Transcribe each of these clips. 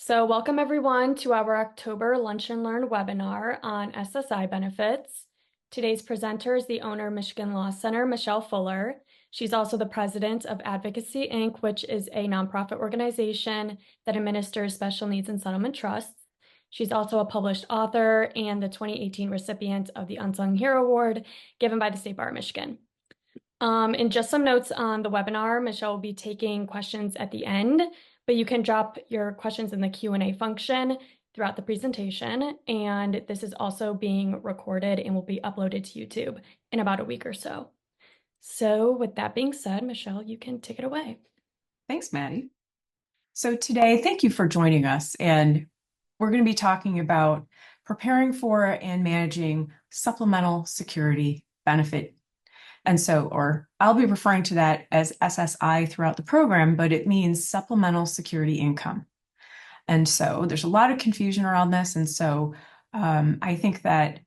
So welcome everyone to our October Lunch and Learn webinar on SSI benefits. Today's presenter is the owner of Michigan Law Center, Michele Fuller. She's also the president of Advocacy Inc., which is a nonprofit organization that administers special needs and settlement trusts. She's also a published author and the 2018 recipient of the Unsung Hero Award given by the State Bar of Michigan. And just some notes on the webinar. Michele will be taking questions at the end, but you can drop your questions in the Q&A function throughout the presentation. And this is also being recorded and will be uploaded to YouTube in about a week or so. So with that being said, Michele, you can take it away. Thanks, Maddie. So today, thank you for joining us. And we're going to be talking about preparing for and managing supplemental security benefit. Or I'll be referring to that as SSI throughout the program, but it means Supplemental Security Income. And so there's a lot of confusion around this. And so I think that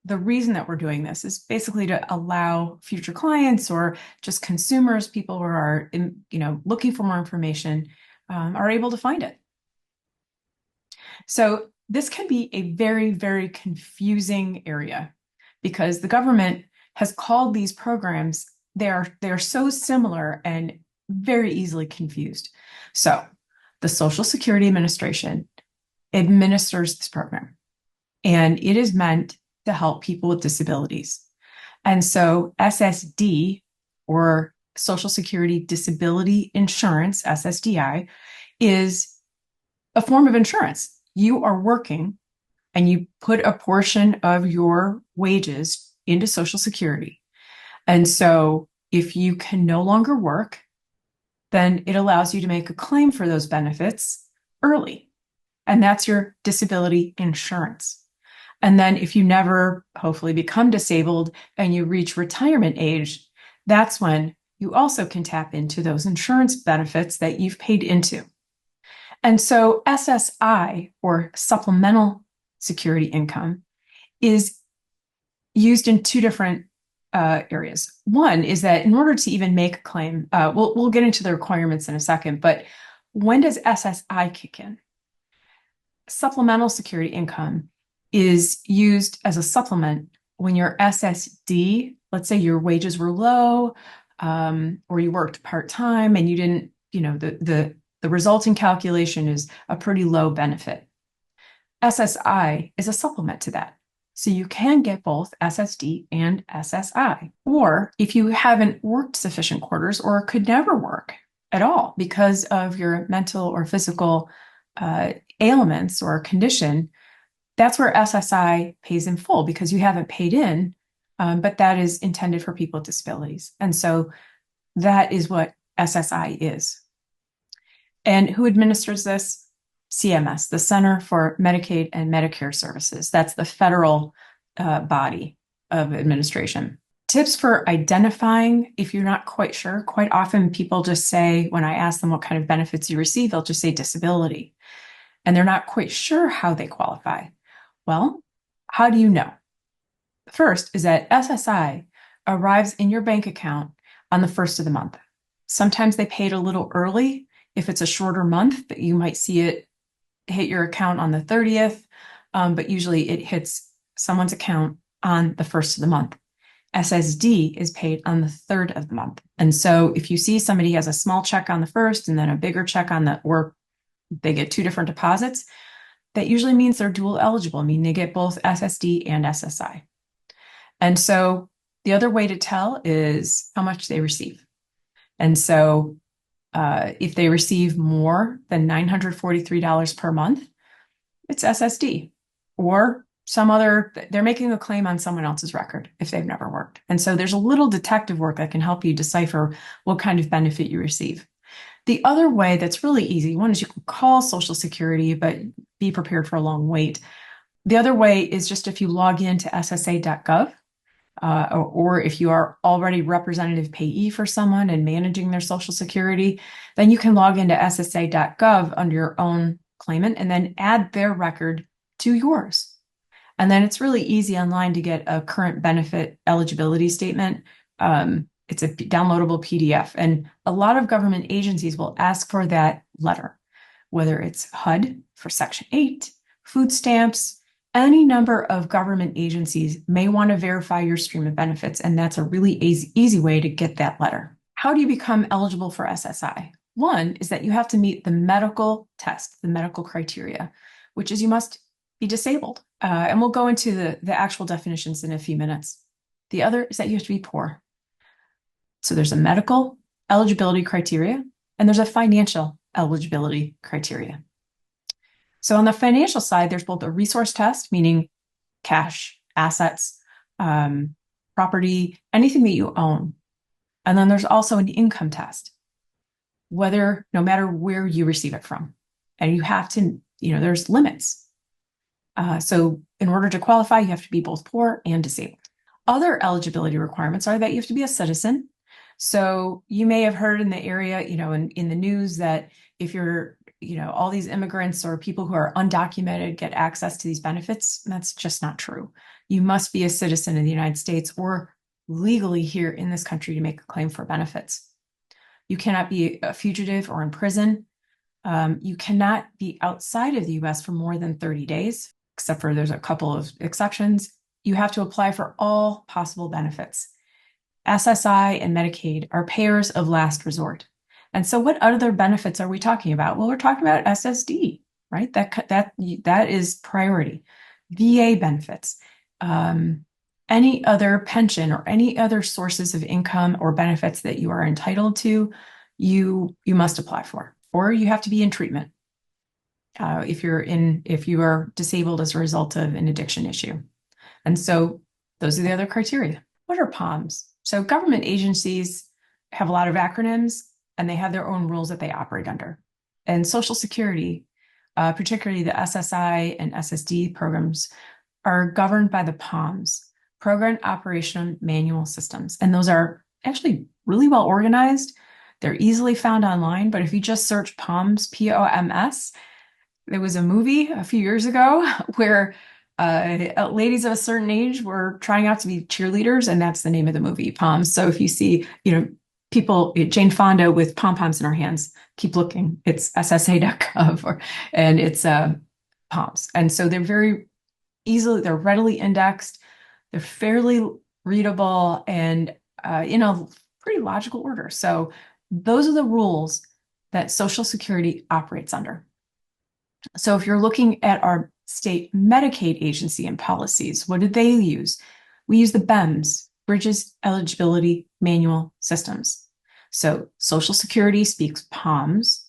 the reason that we're doing this is basically to allow future clients or just consumers, people who are looking for more information, are able to find it. So this can be a very, very confusing area because the government has called these programs, they're so similar and very easily confused. So the Social Security Administration administers this program, and it is meant to help people with disabilities. And so SSD, or Social Security Disability Insurance, SSDI, is a form of insurance. You are working and you put a portion of your wages into Social Security. And so if you can no longer work, then it allows you to make a claim for those benefits early. And that's your disability insurance. And then if you never hopefully become disabled and you reach retirement age, that's when you also can tap into those insurance benefits that you've paid into. And so SSI, or Supplemental Security Income, is used in two different areas. One is that in order to even make a claim, we'll get into the requirements in a second, but when does SSI kick in? Supplemental Security Income is used as a supplement when your SSD, let's say your wages were low, or you worked part-time and you didn't, the resulting calculation is a pretty low benefit. SSI is a supplement to that. So you can get both SSD and SSI. Or if you haven't worked sufficient quarters or could never work at all because of your mental or physical ailments or condition, that's where SSI pays in full because you haven't paid in, but that is intended for people with disabilities. And so that is what SSI is. And who administers this? CMS, the Center for Medicaid and Medicare Services. That's the federal body of administration. Tips for identifying if you're not quite sure. Quite often people just say, when I ask them what kind of benefits you receive, they'll just say disability. And they're not quite sure how they qualify. Well, how do you know? First is that SSI arrives in your bank account on the first of the month. Sometimes they pay it a little early. If it's a shorter month, that you might see it hit your account on the 30th, but usually it hits someone's account on the first of the month. SSD is paid on the third of the month. And so if you see somebody has a small check on the first and then a bigger check on the, or they get two different deposits, that usually means they're dual eligible, meaning they get both SSD and SSI. And so the other way to tell is how much they receive. And so if they receive more than $943 per month, it's SSD, or some other, they're making a claim on someone else's record if they've never worked. And so there's a little detective work that can help you decipher what kind of benefit you receive. The other way that's really easy, one is you can call Social Security, but be prepared for a long wait. The other way is just if you log into ssa.gov, or if you are already representative payee for someone and managing their Social Security, then you can log into ssa.gov under your own claimant and then add their record to yours. And then it's really easy online to get a current benefit eligibility statement. It's a downloadable PDF, and a lot of government agencies will ask for that letter. whether it's HUD for Section 8, food stamps, any number of government agencies may want to verify your stream of benefits, and that's a really easy way to get that letter. How do you become eligible for SSI? One is that you have to meet the medical test, the medical criteria, which is you must be disabled. And we'll go into the actual definitions in a few minutes. The other is that you have to be poor. So there's a medical eligibility criteria, and there's a financial eligibility criteria. So on the financial side, there's both a resource test, meaning cash, assets, property, anything that you own. And then there's also an income test, no matter where you receive it from. And you have to, there's limits. So in order to qualify, you have to be both poor and disabled. Other eligibility requirements are that you have to be a citizen. So you may have heard in the area, in the news that if you're, all these immigrants or people who are undocumented get access to these benefits, that's just not true. You must be a citizen of the United States or legally here in this country to make a claim for benefits. You cannot be a fugitive or in prison. You cannot be outside of the US for more than 30 days, except for there's a couple of exceptions. You have to apply for all possible benefits. SSI and Medicaid are payers of last resort. And so what other benefits are we talking about? Well, we're talking about SSD, right? That is priority. VA benefits, any other pension or any other sources of income or benefits that you are entitled to, you must apply for, or you have to be in treatment if you are disabled as a result of an addiction issue. And so those are the other criteria. What are POMs? So government agencies have a lot of acronyms, and they have their own rules that they operate under. And Social Security, particularly the SSI and SSD programs, are governed by the POMs, Program Operation Manual Systems. And those are actually really well organized. They're easily found online, but if you just search POMs, P-O-M-S, there was a movie a few years ago where ladies of a certain age were trying out to be cheerleaders, and that's the name of the movie, POMs. So if you see, people, Jane Fonda with pom-poms in her hands, keep looking. It's ssa.gov, and it's POMs. And so they're readily indexed, they're fairly readable, and in a pretty logical order. So those are the rules that Social Security operates under. So if you're looking at our state Medicaid agency and policies, what did they use? We use the BEMS, Bridges Eligibility Manual Systems. So Social Security speaks POMs.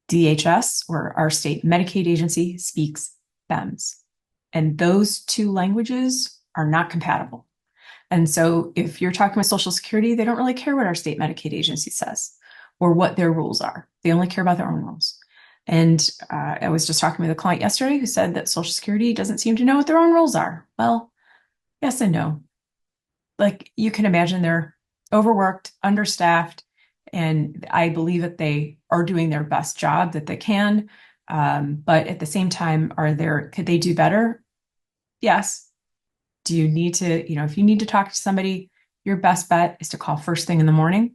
DHS, or our state Medicaid agency, speaks BEMS. And those two languages are not compatible. And so if you're talking with Social Security, they don't really care what our state Medicaid agency says or what their rules are. They only care about their own rules. And I was just talking with a client yesterday who said that Social Security doesn't seem to know what their own rules are. Well, yes and no. Like you can imagine, they're overworked, understaffed, and I believe that they are doing their best job that they can. But at the same time, could they do better? Yes. Do you need to, if you need to talk to somebody, your best bet is to call first thing in the morning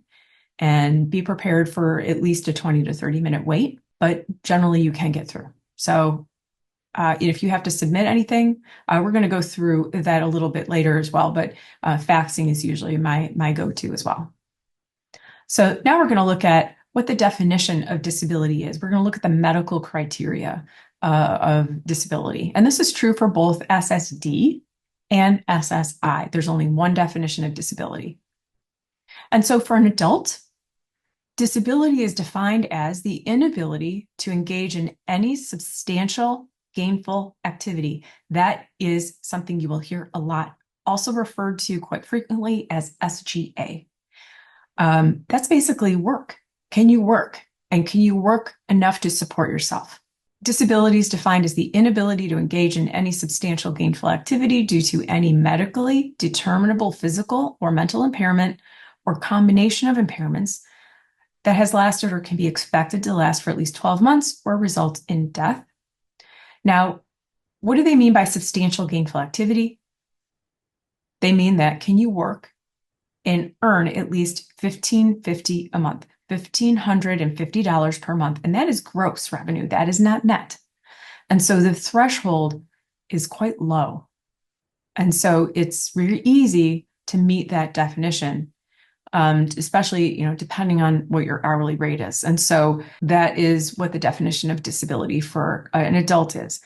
and be prepared for at least a 20 to 30-minute wait. But generally you can get through. So if you have to submit anything, we're going to go through that a little bit later as well, but faxing is usually my go-to as well. So now we're going to look at what the definition of disability is. We're going to look at the medical criteria of disability. And this is true for both SSD and SSI. There's only one definition of disability. And so for an adult, disability is defined as the inability to engage in any substantial gainful activity. That is something you will hear a lot, also referred to quite frequently as SGA. That's basically work. Can you work? And can you work enough to support yourself? Disability is defined as the inability to engage in any substantial gainful activity due to any medically determinable physical or mental impairment or combination of impairments that has lasted or can be expected to last for at least 12 months or result in death. Now, what do they mean by substantial gainful activity? They mean that can you work and earn at least $1,550 a month, $1,550 per month. And that is gross revenue. That is not net. And so the threshold is quite low. And so it's really easy to meet that definition, especially, depending on what your hourly rate is. And so that is what the definition of disability for an adult is.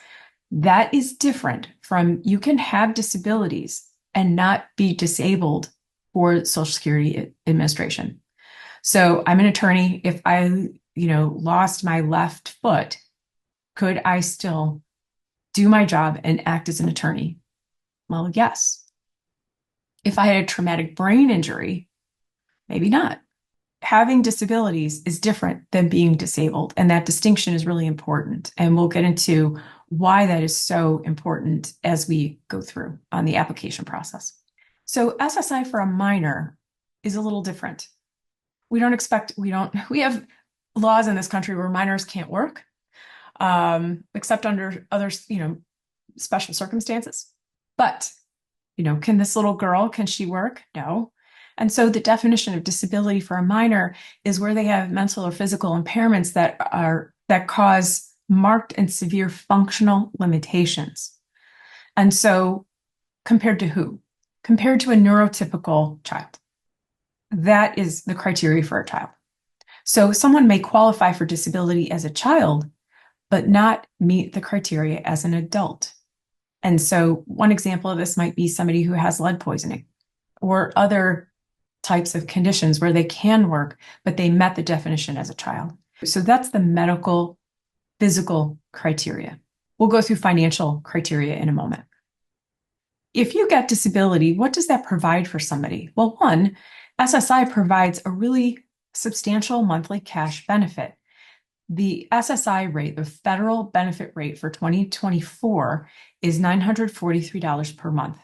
That is different from you can have disabilities and not be disabled for Social Security Administration. So I'm an attorney. If I, lost my left foot, could I still do my job and act as an attorney? Well, yes. If I had a traumatic brain injury, maybe not. Having disabilities is different than being disabled, and that distinction is really important. And we'll get into why that is so important as we go through on the application process. So SSI for a minor is a little different. We have laws in this country where minors can't work, except under other, special circumstances. But, can this little girl, can she work? No. And so the definition of disability for a minor is where they have mental or physical impairments that cause marked and severe functional limitations. And so compared to who? Compared to a neurotypical child. That is the criteria for a child. So someone may qualify for disability as a child, but not meet the criteria as an adult. And so one example of this might be somebody who has lead poisoning or other types of conditions where they can work, but they met the definition as a child. So that's the medical, physical criteria. We'll go through financial criteria in a moment. If you get disability, what does that provide for somebody? Well, one, SSI provides a really substantial monthly cash benefit. The SSI rate, the federal benefit rate for 2024 is $943 per month.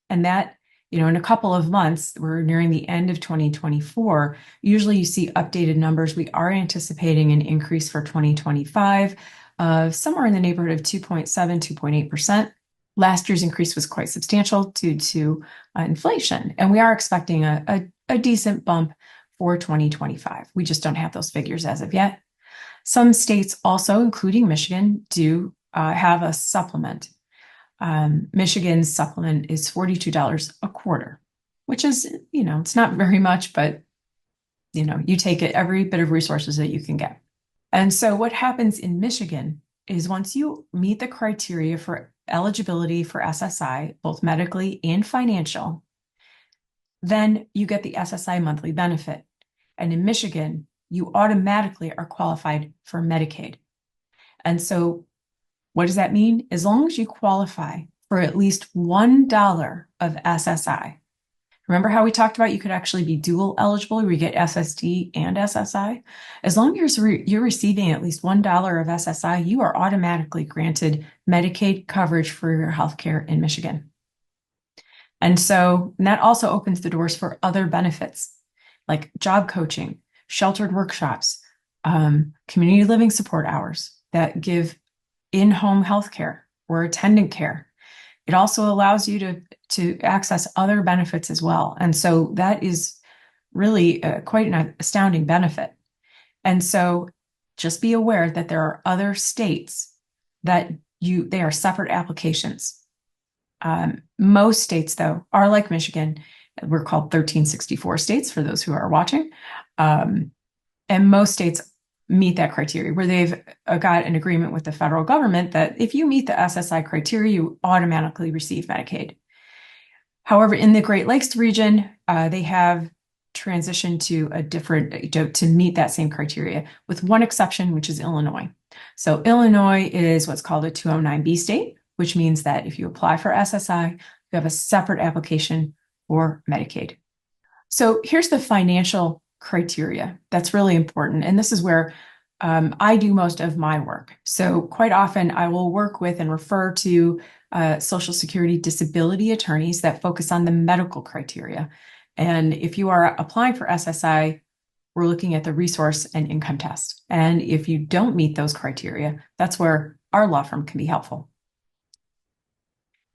And that, in a couple of months, we're nearing the end of 2024. Usually you see updated numbers. We are anticipating an increase for 2025 of somewhere in the neighborhood of 2.7, 2.8%. Last year's increase was quite substantial due to inflation. And we are expecting a decent bump for 2025. We just don't have those figures as of yet. Some states also, including Michigan, do have a supplement. Michigan's supplement is $42 a quarter, which is, it's not very much, but, you take it, every bit of resources that you can get. And so what happens in Michigan is once you meet the criteria for eligibility for SSI, both medically and financial, then you get the SSI monthly benefit. And in Michigan, you automatically are qualified for Medicaid. And so what does that mean? As long as you qualify for at least $1 of SSI. Remember how we talked about you could actually be dual eligible where you get SSD and SSI? As long as you're receiving at least $1 of SSI, you are automatically granted Medicaid coverage for your healthcare in Michigan. And that also opens the doors for other benefits like job coaching, sheltered workshops, community living support hours that give in-home healthcare or attendant care. It also allows you to access other benefits as well. And so that is really quite an astounding benefit. And so just be aware that there are other states that they are separate applications. Most states, though, are like Michigan. We're called 1364 states for those who are watching. And most states meet that criteria where they've got an agreement with the federal government that if you meet the SSI criteria, you automatically receive Medicaid. However, in the Great Lakes region, they have transitioned to meet that same criteria with one exception, which is Illinois. So Illinois is what's called a 209B state, which means that if you apply for SSI, you have a separate application for Medicaid. So here's the financial criteria. That's really important. And this is where I do most of my work. So quite often I will work with and refer to Social Security disability attorneys that focus on the medical criteria. And if you are applying for SSI, we're looking at the resource and income test. And if you don't meet those criteria, that's where our law firm can be helpful.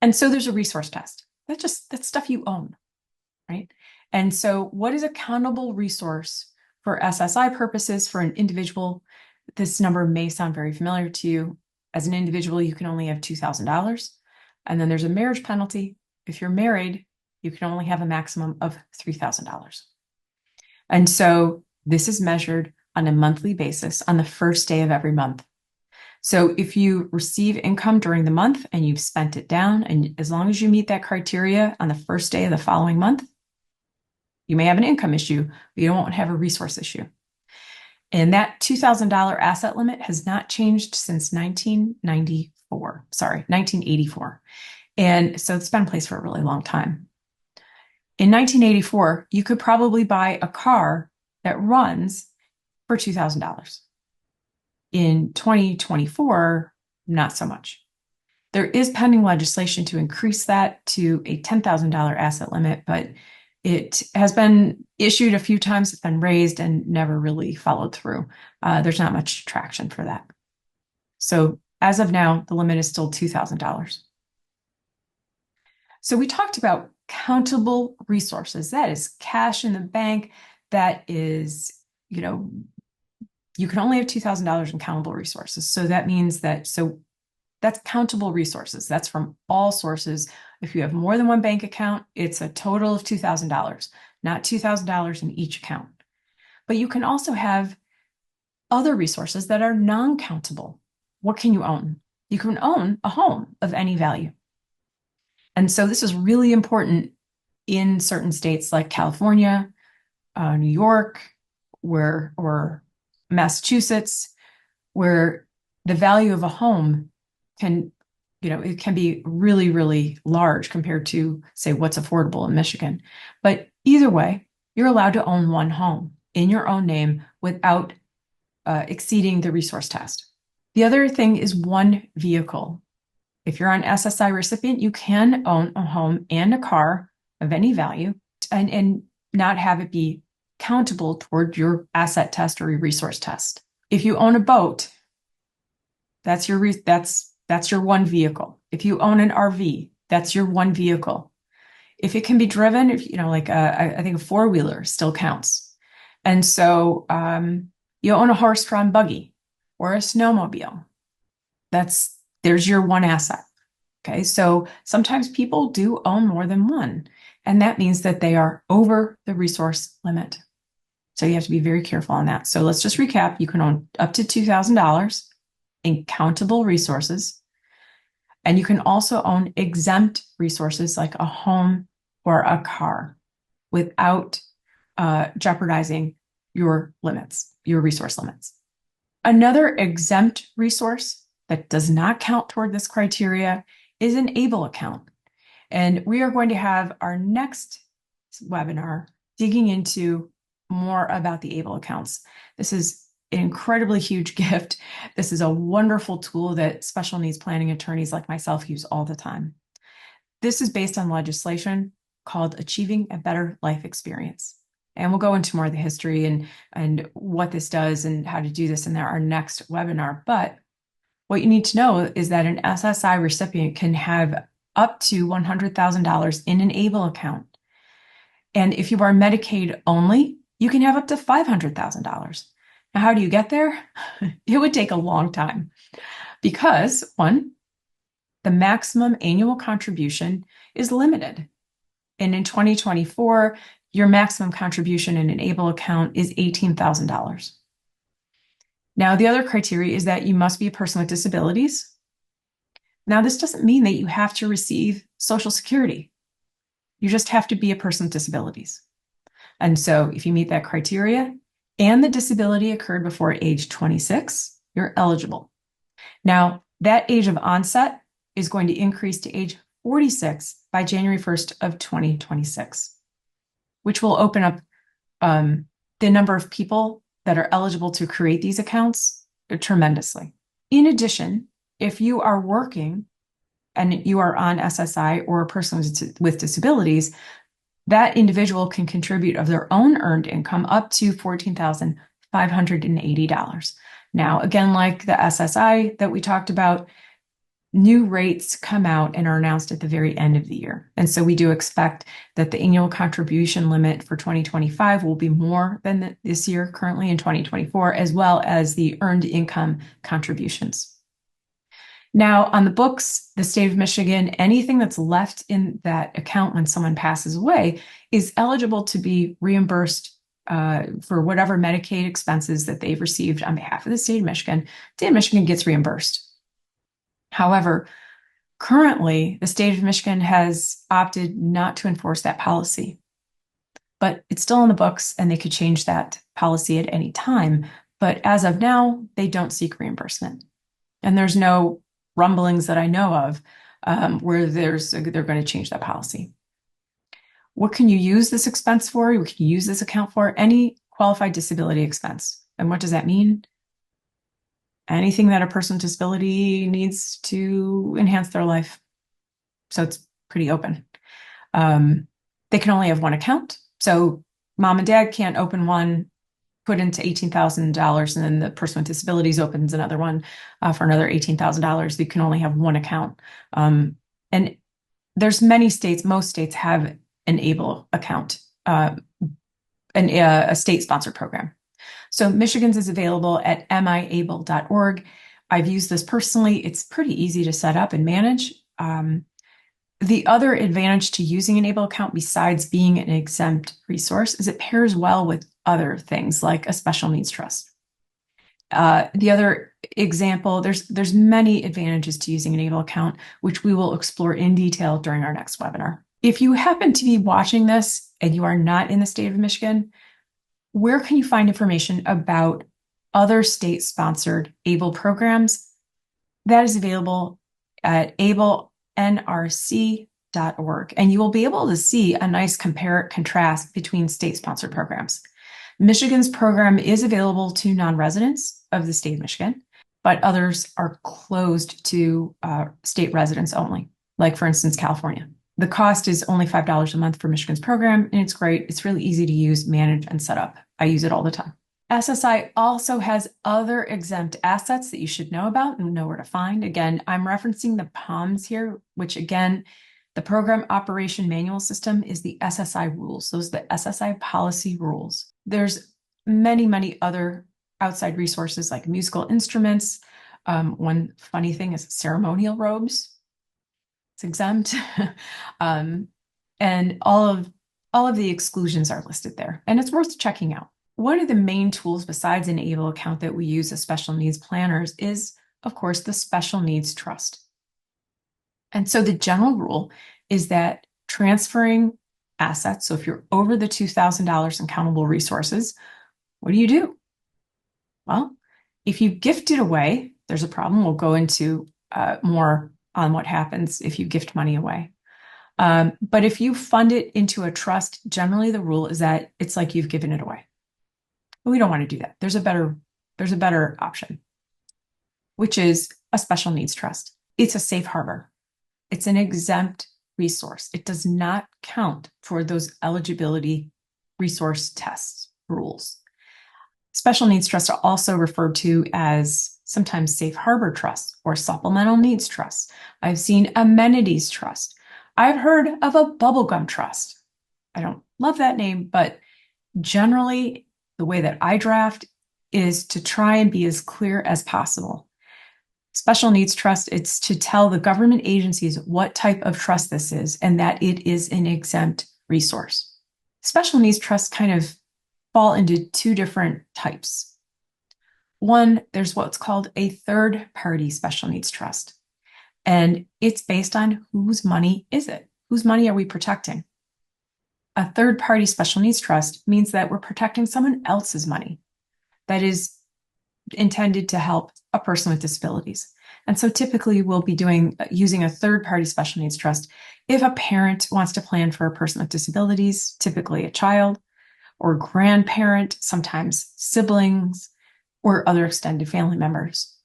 And so there's a resource test. That's stuff you own, right? And so what is a countable resource for SSI purposes for an individual? This number may sound very familiar to you. As an individual, you can only have $2,000. And then there's a marriage penalty. If you're married, you can only have a maximum of $3,000. And so this is measured on a monthly basis on the first day of every month. So if you receive income during the month and you've spent it down, and as long as you meet that criteria on the first day of the following month, you may have an income issue, but you won't have a resource issue. And that $2,000 asset limit has not changed since 1984. And so it's been in place for a really long time. In 1984, you could probably buy a car that runs for $2,000. In 2024, not so much. There is pending legislation to increase that to a $10,000 asset limit, but it has been issued a few times, it's been raised and never really followed through. There's not much traction for that. So as of now, the limit is still $2,000. So we talked about countable resources. That is cash in the bank. That is, you can only have $2,000 in countable resources. So that means that's countable resources. That's from all sources. If you have more than one bank account, it's a total of $2,000, not $2,000 in each account. But you can also have other resources that are non-countable. What can you own? You can own a home of any value. And so this is really important in certain states like California, New York, or Massachusetts, where the value of a home it can be really, really large compared to, say, what's affordable in Michigan. But either way, you're allowed to own one home in your own name without exceeding the resource test. The other thing is one vehicle. If you're an SSI recipient, you can own a home and a car of any value and not have it be countable toward your asset test or your resource test. If you own a boat, that's your one vehicle. If you own an RV, that's your one vehicle. If it can be driven, I think a four-wheeler still counts. And so you own a horse-drawn buggy or a snowmobile. There's your one asset. Okay, so sometimes people do own more than one, and that means that they are over the resource limit. So you have to be very careful on that. So let's just recap. You can own up to $2,000 in countable resources, and you can also own exempt resources like a home or a car without jeopardizing your limits, your resource limits. Another exempt resource that does not count toward this criteria is an ABLE account. And we are going to have our next webinar digging into more about the ABLE accounts. This is an incredibly huge gift. This is a wonderful tool that special needs planning attorneys like myself use all the time. This is based on legislation called Achieving a Better Life Experience. And we'll go into more of the history and what this does and how to do this in our next webinar. But what you need to know is that an SSI recipient can have up to $100,000 in an ABLE account. And if you are Medicaid only, you can have up to $500,000. Now, how do you get there? It would take a long time because, one, the maximum annual contribution is limited. And in 2024, your maximum contribution in an ABLE account is $18,000. Now, the other criteria is that you must be a person with disabilities. Now, this doesn't mean that you have to receive Social Security. You just have to be a person with disabilities. And so if you meet that criteria and the disability occurred before age 26, you're eligible. Now, that age of onset is going to increase to age 46 by January 1st of 2026, which will open up the number of people that are eligible to create these accounts tremendously. In addition, if you are working and you are on SSI or a person with disabilities, that individual can contribute of their own earned income up to $14,580. Now, again, like the SSI that we talked about, new rates come out and are announced at the very end of the year. And so we do expect that the annual contribution limit for 2025 will be more than this year currently in 2024, as well as the earned income contributions. Now, on the books, the state of Michigan, anything that's left in that account when someone passes away is eligible to be reimbursed for whatever Medicaid expenses that they've received on behalf of the state of Michigan. The state of Michigan gets reimbursed. However, currently, the state of Michigan has opted not to enforce that policy, but it's still in the books and they could change that policy at any time. But as of now, they don't seek reimbursement. And there's no rumblings that I know of where they're going to change that policy. What can you use this expense for? What can you use this account for? Any qualified disability expense. And what does that mean? Anything that a person with disability needs to enhance their life. So it's pretty open. They can only have one account. So mom and dad can't open one, put into $18,000, and then the person with disabilities opens another one for another $18,000. You can only have one account. And there's many states, most states have an ABLE account, a state-sponsored program. So Michigan's is available at miable.org. I've used this personally. It's pretty easy to set up and manage. The other advantage to using an ABLE account besides being an exempt resource is it pairs well with other things like a special needs trust. The other example, there's many advantages to using an ABLE account, which we will explore in detail during our next webinar. If you happen to be watching this and you are not in the state of Michigan, where can you find information about other state-sponsored ABLE programs? That is available at ablenrc.org, and you will be able to see a nice contrast between state-sponsored programs. Michigan's program is available to non-residents of the state of Michigan, but others are closed to state residents only, like, for instance, California. The cost is only $5 a month for Michigan's program, and it's great. It's really easy to use, manage, and set up. I use it all the time. SSI also has other exempt assets that you should know about and know where to find. Again, I'm referencing the POMs here, which again, the Program Operation Manual System is the SSI rules. Those are the SSI policy rules. There's many, many other outside resources like musical instruments. One funny thing is ceremonial robes. It's exempt. And all of the exclusions are listed there, and it's worth checking out. One of the main tools besides an ABLE account that we use as special needs planners is, of course, the special needs trust. And so the general rule is that transferring assets, so if you're over the $2,000 in countable resources, what do? Well, if you gift it away, there's a problem. We'll go into more on what happens if you gift money away. But if you fund it into a trust, generally the rule is that it's like you've given it away. But we don't want to do that. There's a better option, which is a special needs trust. It's a safe harbor. It's an exempt resource. It does not count for those eligibility resource tests rules. Special needs trusts are also referred to as sometimes safe harbor trusts or supplemental needs trusts. I've seen amenities trust. I've heard of a bubblegum trust. I don't love that name, but generally the way that I draft is to try and be as clear as possible. Special needs trust, it's to tell the government agencies what type of trust this is and that it is an exempt resource. Special needs trusts kind of fall into two different types. One, there's what's called a third-party special needs trust. And it's based on whose money is it? Whose money are we protecting? A third-party special needs trust means that we're protecting someone else's money that is intended to help a person with disabilities. And so typically we'll be using a third-party special needs trust if a parent wants to plan for a person with disabilities, typically a child or grandparent, sometimes siblings, or other extended family members.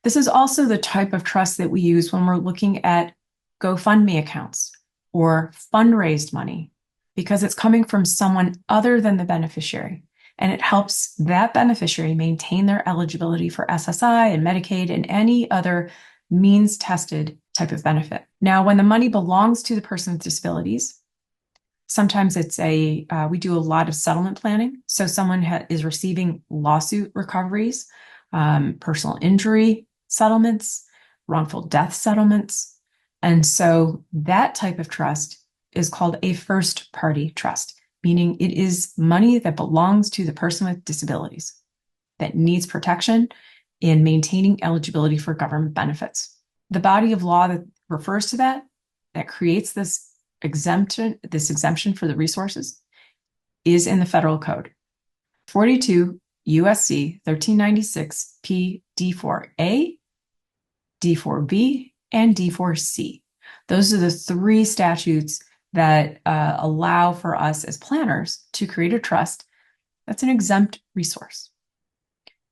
This is also the type of trust that we use when we're looking at GoFundMe accounts or fundraised money, because it's coming from someone other than the beneficiary, and it helps that beneficiary maintain their eligibility for SSI and Medicaid and any other means tested type of benefit. Now, when the money belongs to the person with disabilities, sometimes it's we do a lot of settlement planning. So someone is receiving lawsuit recoveries, personal injury settlements, wrongful death settlements. And so that type of trust is called a first party trust, meaning it is money that belongs to the person with disabilities that needs protection in maintaining eligibility for government benefits. The body of law that refers to that creates this exemption for the resources is in the federal code. 42 USC 1396 P D4A, D4B, and D4C. Those are the three statutes that allow for us as planners to create a trust that's an exempt resource.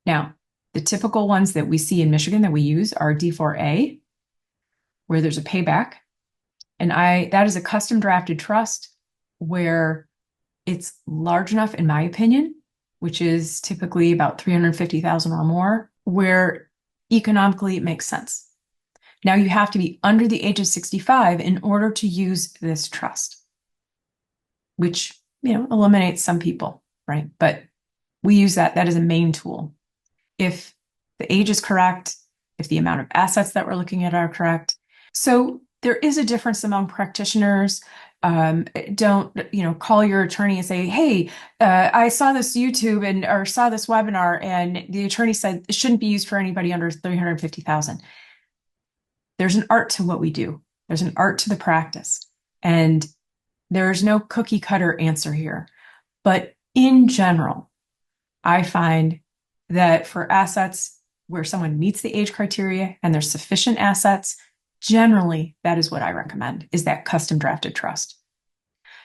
Now, the typical ones that we see in Michigan that we use are D4A, where there's a payback. And that is a custom drafted trust where it's large enough, in my opinion, which is typically about 350,000 or more, where economically it makes sense. Now you have to be under the age of 65 in order to use this trust, which, eliminates some people, right? But we use that as a main tool. If the age is correct, if the amount of assets that we're looking at are correct. So there is a difference among practitioners. Don't, call your attorney and say, hey, I saw this YouTube or saw this webinar and the attorney said it shouldn't be used for anybody under 350,000. There's an art to what we do. There's an art to the practice. And there's no cookie cutter answer here. But in general, I find that for assets where someone meets the age criteria and there's sufficient assets, generally, that is what I recommend, is that custom drafted trust.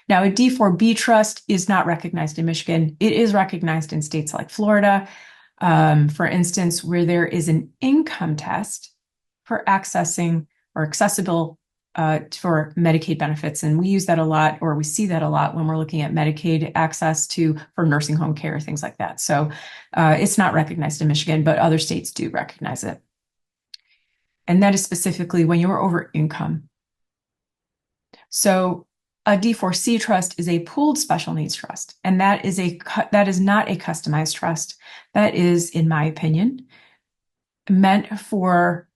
Now, a D4B trust is not recognized in Michigan. It is recognized in states like Florida, for instance, where there is an income test for accessing or accessible for Medicaid benefits. And we use that a lot, or we see that a lot when we're looking at Medicaid access for nursing home care, things like that. So it's not recognized in Michigan, but other states do recognize it. And that is specifically when you're over income. So a D4C trust is a pooled special needs trust, and that is not a customized trust. That is, in my opinion, meant for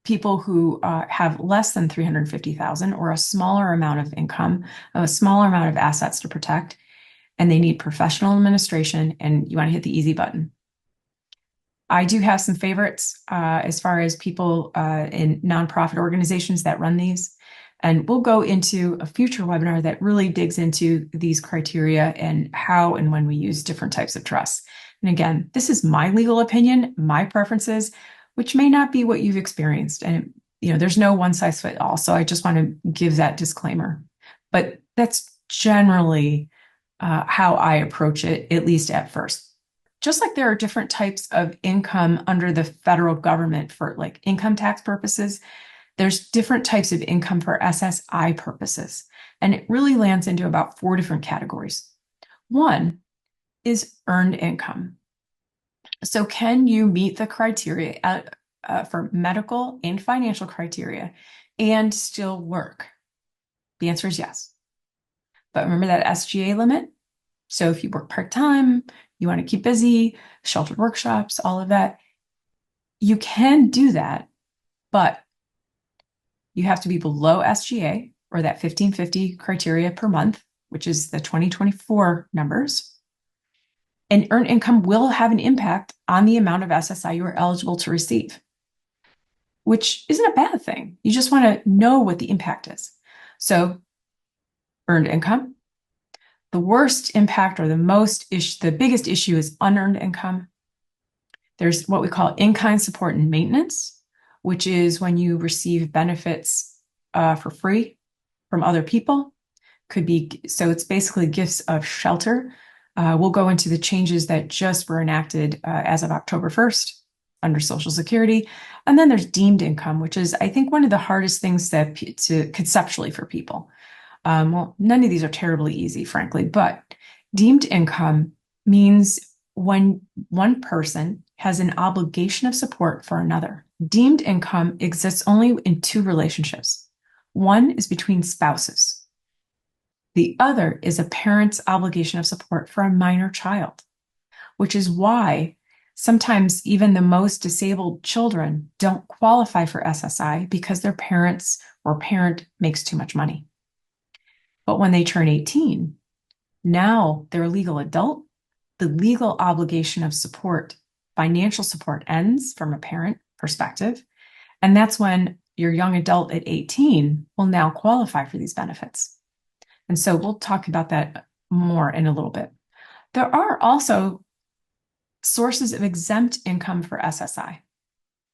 people who have less than 350,000 or a smaller amount of income, a smaller amount of assets to protect, and they need professional administration, and you want to hit the easy button. I do have some favorites as far as people in nonprofit organizations that run these. And we'll go into a future webinar that really digs into these criteria and how and when we use different types of trusts. And again, this is my legal opinion, my preferences, which may not be what you've experienced. And, there's no one size fits all. So I just want to give that disclaimer. But that's generally how I approach it, at least at first. Just like there are different types of income under the federal government for like income tax purposes, there's different types of income for SSI purposes. And it really lands into about 4 different categories. One is earned income. So can you meet the criteria for medical and financial criteria and still work? The answer is yes. But remember that SGA limit? So if you work part-time, you want to keep busy, sheltered workshops, all of that, you can do that, but you have to be below SGA or that 1550 criteria per month, which is the 2024 numbers. And earned income will have an impact on the amount of SSI you are eligible to receive, which isn't a bad thing. You just want to know what the impact is. So earned income. The worst impact or the biggest issue is unearned income. There's what we call in-kind support and maintenance, which is when you receive benefits for free from other people. So it's basically gifts of shelter. We'll go into the changes that just were enacted as of October 1st under Social Security. And then there's deemed income, which is, I think, one of the hardest things to conceptually for people. Well, none of these are terribly easy, frankly, but deemed income means when one person has an obligation of support for another. Deemed income exists only in two relationships. One is between spouses. The other is a parent's obligation of support for a minor child, which is why sometimes even the most disabled children don't qualify for SSI because their parents or parent makes too much money. But when they turn 18, now they're a legal adult. The legal obligation of support, financial support, ends from a parent perspective. And that's when your young adult at 18 will now qualify for these benefits. And so we'll talk about that more in a little bit. There are also sources of exempt income for SSI.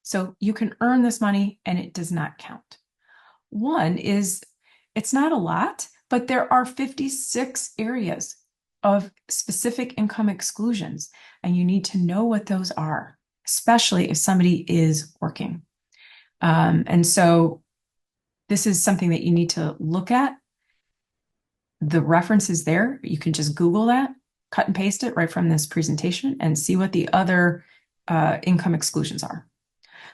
So you can earn this money and it does not count. One is, it's not a lot, but there are 56 areas of specific income exclusions, and you need to know what those are, especially if somebody is working. And so this is something that you need to look at. The reference is there. You can just Google that, cut and paste it right from this presentation and see what the other income exclusions are.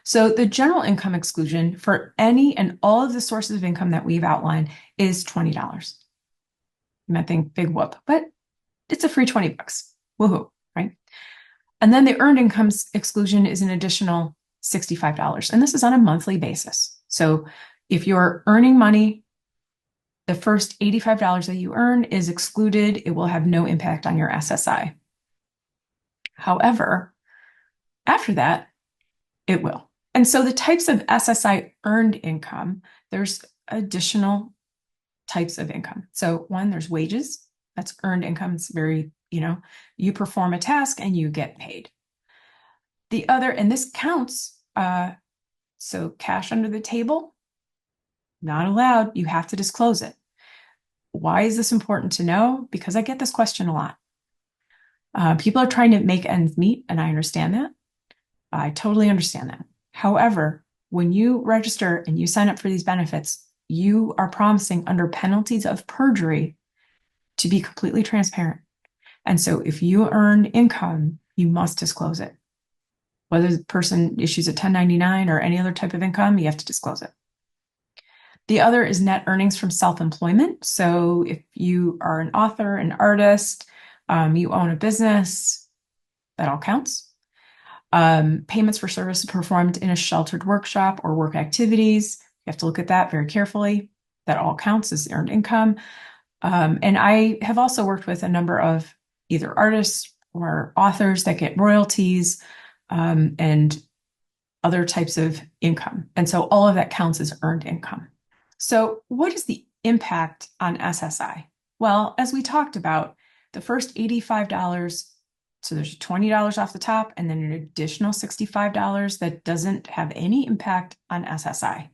So the general income exclusion for any and all of the sources of income that we've outlined is $20. You might think big whoop, but it's a free 20 bucks. Woohoo, right? And then the earned income exclusion is an additional $65. And this is on a monthly basis. So if you're earning money, the first $85 that you earn is excluded. It will have no impact on your SSI. However, after that, it will. And so the types of SSI earned income, there's additional types of income. So one, there's wages. That's earned income. It's very, you perform a task and you get paid. The other, and this counts, so cash under the table, not allowed. You have to disclose it. Why is this important to know? Because I get this question a lot. People are trying to make ends meet, and I understand that. I totally understand that. However, when you register and you sign up for these benefits, you are promising under penalties of perjury to be completely transparent. And so if you earn income, you must disclose it. Whether the person issues a 1099 or any other type of income, you have to disclose it. The other is net earnings from self-employment. So if you are an author, an artist, you own a business, that all counts. Payments for services performed in a sheltered workshop or work activities. You have to look at that very carefully. That all counts as earned income. And I have also worked with a number of either artists or authors that get royalties and other types of income. And so all of that counts as earned income. So what is the impact on SSI? Well, as we talked about, the first $85, so there's $20 off the top and then an additional $65 that doesn't have any impact on SSI.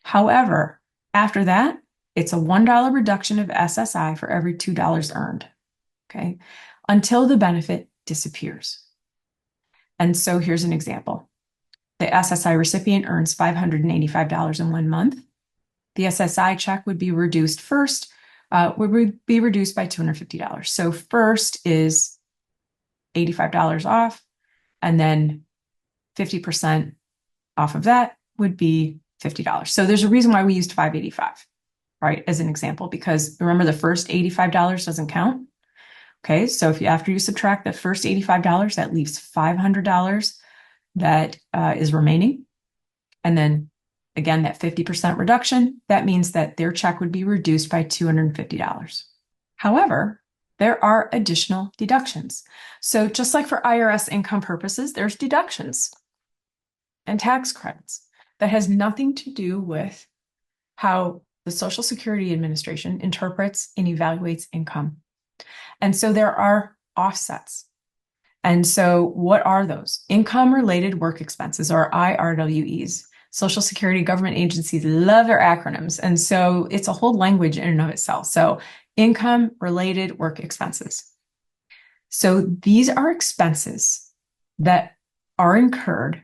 However, after that, it's a $1 reduction of SSI for every $2 earned, okay, until the benefit disappears. And so here's an example. The SSI recipient earns $585 in 1 month. The SSI check would be reduced first, would be reduced by $250. So first is $85 off, and then 50% off of that would be $50. So there's a reason why we used $585, right, as an example, because remember the first $85 doesn't count. Okay, so after you subtract the first $85, that leaves $500 that is remaining. And then again, that 50% reduction, that means that their check would be reduced by $250. However, there are additional deductions. So just like for IRS income purposes, there's deductions and tax credits that has nothing to do with how the Social Security Administration interprets and evaluates income. And so there are offsets. And so what are those? Income-related work expenses, or IRWEs. Social Security government agencies love their acronyms. And so it's a whole language in and of itself. So income-related work expenses. So these are expenses that are incurred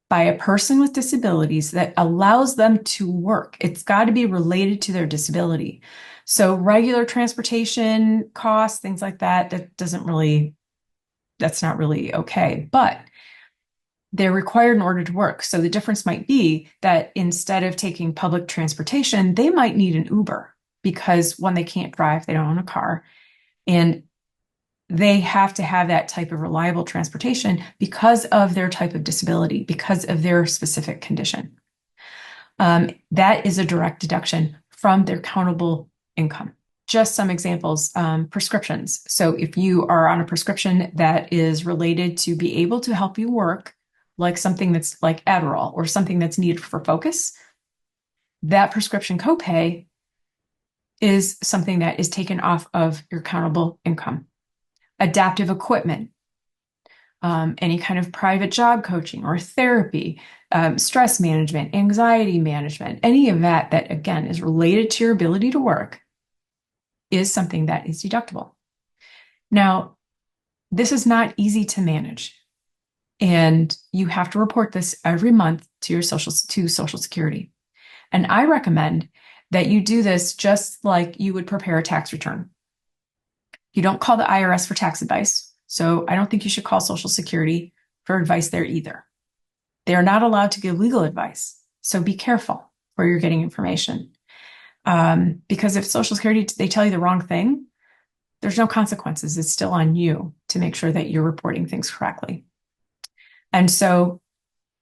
by a person with disabilities that allows them to work. It's got to be related to their disability. So regular transportation costs, things like that, that doesn't really that's not really okay, but they're required in order to work. So the difference might be that instead of taking public transportation, they might need an Uber because one, they can't drive, they don't own a car, and they have to have that type of reliable transportation because of their type of disability, because of their specific condition. That is a direct deduction from their countable income. Just some examples, prescriptions. So if you are on a prescription that is related to be able to help you work, like something that's like Adderall or something that's needed for focus, that prescription copay is something that is taken off of your countable income. Adaptive equipment, any kind of private job coaching or therapy, stress management, anxiety management, any of that that again is related to your ability to work is something that is deductible. Now, this is not easy to manage, and you have to report this every month to your Social Security. And I recommend that you do this just like you would prepare a tax return. You don't call the IRS for tax advice, so I don't think you should call Social Security for advice there either. They are not allowed to give legal advice, so be careful where you're getting information. Because if Social Security, they tell you the wrong thing, there's no consequences. It's still on you to make sure that you're reporting things correctly. And so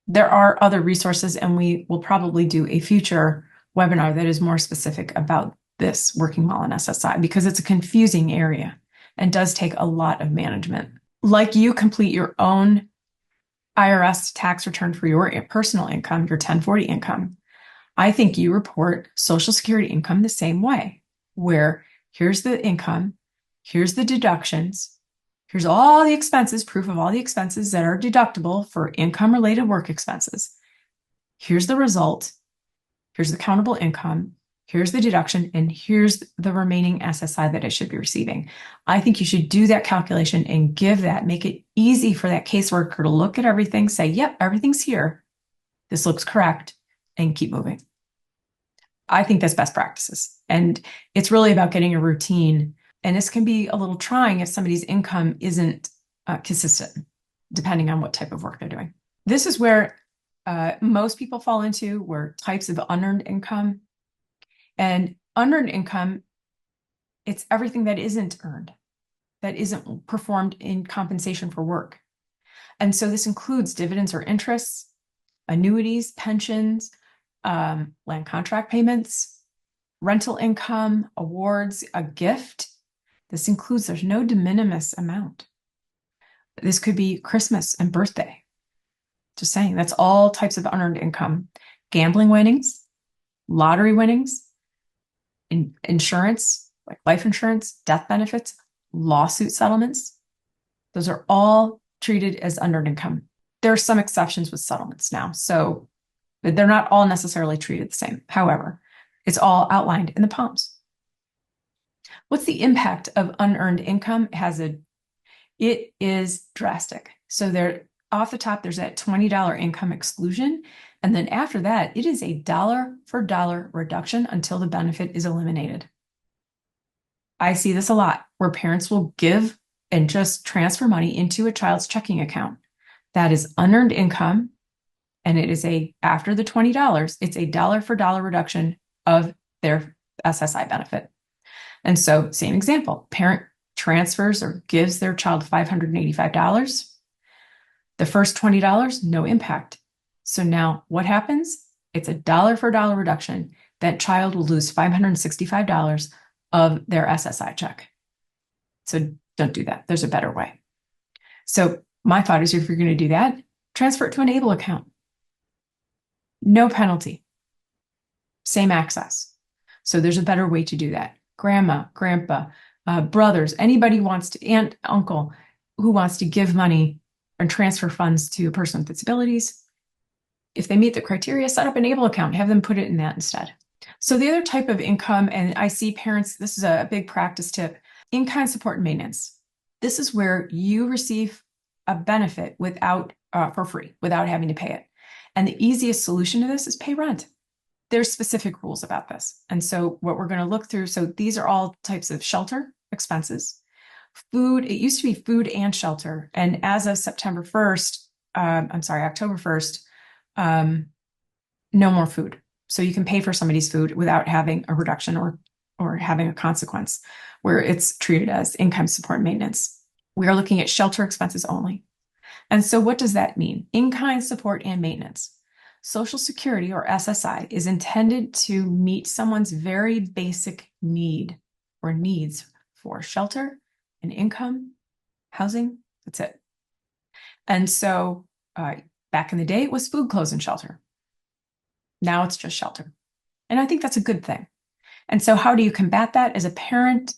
there are other resources, and we will probably do a future webinar that is more specific about this working well in SSI because it's a confusing area and does take a lot of management. Like you complete your own IRS tax return for your personal income, your 1040 income, I think you report Social Security income the same way, where here's the income, here's the deductions, here's all the expenses, proof of all the expenses that are deductible for income-related work expenses. Here's the result, here's the countable income, here's the deduction, and here's the remaining SSI that I should be receiving. I think you should do that calculation and give that, make it easy for that caseworker to look at everything, say, yep, everything's here. This looks correct, and keep moving. I think that's best practices. And it's really about getting a routine. And this can be a little trying if somebody's income isn't consistent, depending on what type of work they're doing. This is where most people fall into, where types of unearned income. And unearned income, it's everything that isn't earned, that isn't performed in compensation for work. And so this includes dividends or interests, annuities, pensions, land contract payments, rental income, awards, a gift. This includes, there's no de minimis amount. This could be Christmas and birthday. Just saying, that's all types of unearned income. Gambling winnings, lottery winnings, insurance, like life insurance, death benefits, lawsuit settlements. Those are all treated as unearned income. There are some exceptions with settlements now, so they're not all necessarily treated the same. However, it's all outlined in the POMs. What's the impact of unearned income? It is drastic. So there, off the top, there's that $20 income exclusion. And then after that, it is a dollar for dollar reduction until the benefit is eliminated. I see this a lot where parents will give and just transfer money into a child's checking account. That is unearned income. And it is after the $20, it's a dollar for dollar reduction of their SSI benefit. And so, same example, parent transfers or gives their child $585. The first $20, no impact. So now what happens? It's a dollar for dollar reduction. That child will lose $565 of their SSI check. So don't do that. There's a better way. So my thought is, if you're going to do that, transfer it to an ABLE account. No penalty. Same access. So there's a better way to do that. Grandma, grandpa, brothers, anybody wants to, aunt, uncle, who wants to give money and transfer funds to a person with disabilities. If they meet the criteria, set up an ABLE account, have them put it in that instead. So the other type of income, and I see parents, this is a big practice tip, in-kind support and maintenance. This is where you receive a benefit for free, without having to pay it. And the easiest solution to this is pay rent. There's specific rules about this. And so what we're going to look through, so these are all types of shelter expenses. Food, it used to be food and shelter. And as of October 1st, no more food. So you can pay for somebody's food without having a reduction or having a consequence where it's treated as income support and maintenance. We are looking at shelter expenses only. And so what does that mean? In-kind support and maintenance. Social Security, or SSI, is intended to meet someone's very basic need or needs for shelter and income, housing. That's it. And so back in the day, it was food, clothes, and shelter. Now it's just shelter. And I think that's a good thing. And so how do you combat that? As a parent,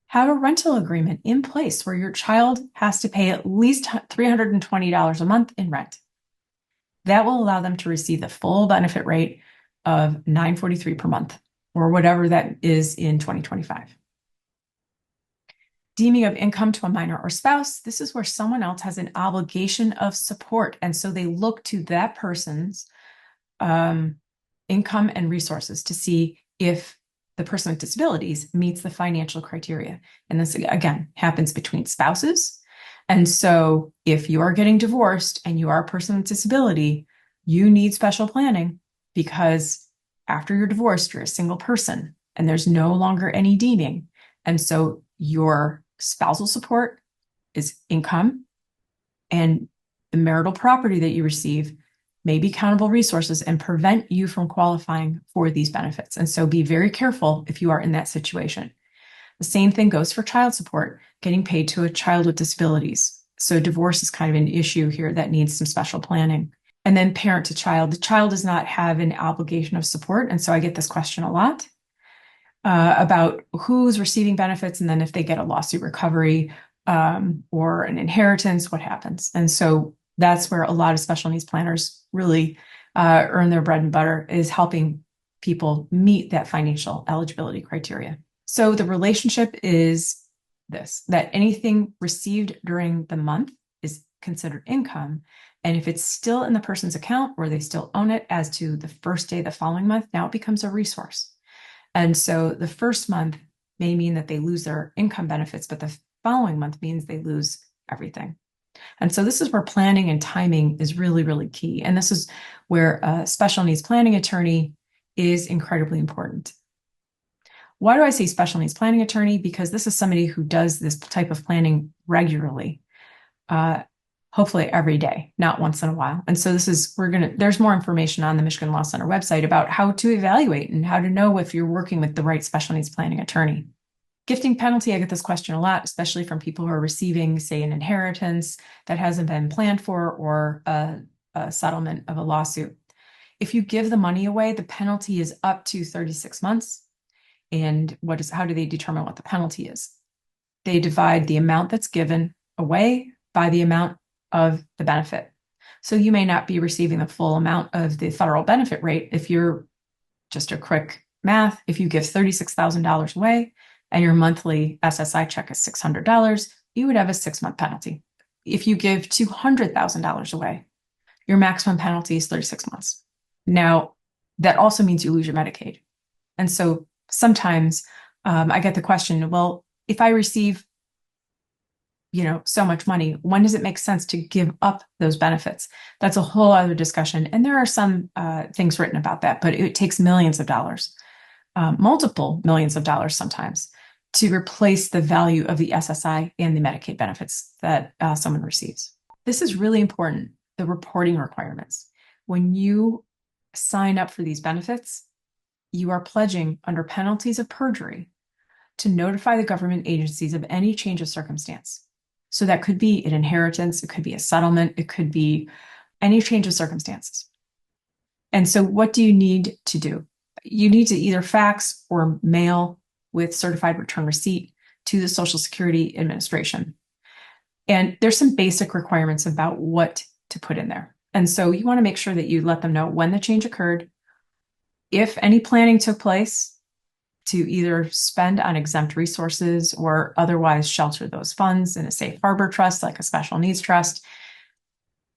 have a rental agreement in place where your child has to pay at least $320 a month in rent. That will allow them to receive the full benefit rate of $943 per month, or whatever that is in 2025. Deeming of income to a minor or spouse, this is where someone else has an obligation of support. And so they look to that person's income and resources to see if the person with disabilities meets the financial criteria. And this, again, happens between spouses. And so if you are getting divorced and you are a person with disability, you need special planning, because after you're divorced, you're a single person and there's no longer any deeming. And so your spousal support is income, and the marital property that you receive may be countable resources and prevent you from qualifying for these benefits. And so be very careful if you are in that situation. The same thing goes for child support, getting paid to a child with disabilities. So divorce is kind of an issue here that needs some special planning. And then parent to child. The child does not have an obligation of support. And so I get this question a lot about who's receiving benefits, and then if they get a lawsuit recovery or an inheritance, what happens? And so that's where a lot of special needs planners really earn their bread and butter, is helping people meet that financial eligibility criteria. So the relationship is this, that anything received during the month is considered income. And if it's still in the person's account or they still own it as to the first day of the following month, now it becomes a resource. And so the first month may mean that they lose their income benefits, but the following month means they lose everything. And so this is where planning and timing is really, really key. And this is where a special needs planning attorney is incredibly important. Why do I say special needs planning attorney? Because this is somebody who does this type of planning regularly, hopefully every day, not once in a while. And so there's more information on the Michigan Law Center website about how to evaluate and how to know if you're working with the right special needs planning attorney. Gifting penalty, I get this question a lot, especially from people who are receiving, say, an inheritance that hasn't been planned for, or a settlement of a lawsuit. If you give the money away, the penalty is up to 36 months. And how do they determine what the penalty is? They divide the amount that's given away by the amount of the benefit. So you may not be receiving the full amount of the federal benefit rate. If you're just a quick math, if you give $36,000 away and your monthly SSI check is $600, you would have a 6-month penalty. If you give $200,000 away, your maximum penalty is 36 months. Now, that also means you lose your Medicaid. And so sometimes I get the question, well, if I receive, so much money, when does it make sense to give up those benefits? That's a whole other discussion. And there are some things written about that, but it takes millions of dollars, multiple millions of dollars sometimes, to replace the value of the SSI and the Medicaid benefits that someone receives. This is really important, the reporting requirements. When you sign up for these benefits, you are pledging under penalties of perjury to notify the government agencies of any change of circumstance. So that could be an inheritance, it could be a settlement, it could be any change of circumstances. And so what do you need to do? You need to either fax or mail with certified return receipt to the Social Security Administration. And there's some basic requirements about what to put in there. And so you want to make sure that you let them know when the change occurred, if any planning took place to either spend on exempt resources or otherwise shelter those funds in a safe harbor trust, like a special needs trust,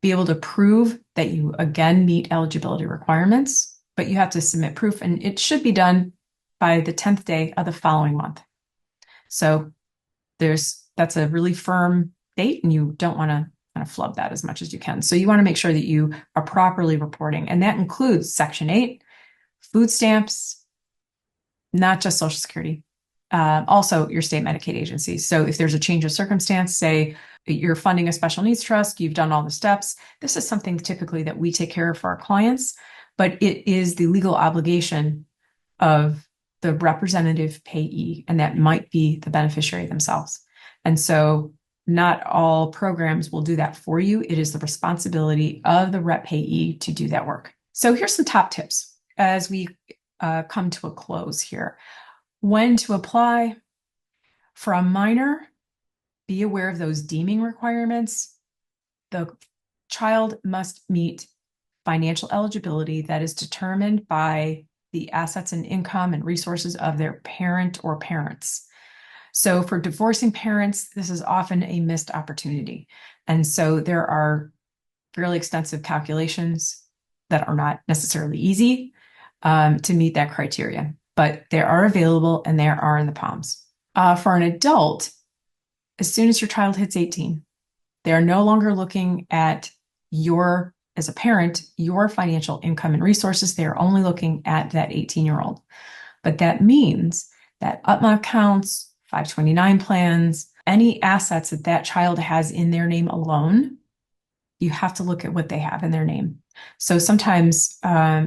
be able to prove that you again meet eligibility requirements, but you have to submit proof, and it should be done by the 10th day of the following month. So there's That's a really firm date, and you don't want to kind of flub that as much as you can. So you want to make sure that you are properly reporting, and that includes Section 8, food stamps, not just Social Security, also your state Medicaid agencies. So if there's a change of circumstance, say you're funding a special needs trust, you've done all the steps, this is something typically that we take care of for our clients, but it is the legal obligation of the representative payee, and that might be the beneficiary themselves. And so not all programs will do that for you. It is the responsibility of the rep payee to do that work. So here's some top tips as we come to a close here. When to apply. For a minor, be aware of those deeming requirements. The child must meet financial eligibility that is determined by the assets and income and resources of their parent or parents. So for divorcing parents, this is often a missed opportunity. And so there are fairly extensive calculations that are not necessarily easy to meet that criteria, but they are available and they are in the palms. For an adult, as soon as your child hits 18, they are no longer looking at as a parent, your financial income and resources. They are only looking at that 18-year-old. But that means that UTMA accounts, 529 plans, any assets that that child has in their name alone, you have to look at what they have in their name. So sometimes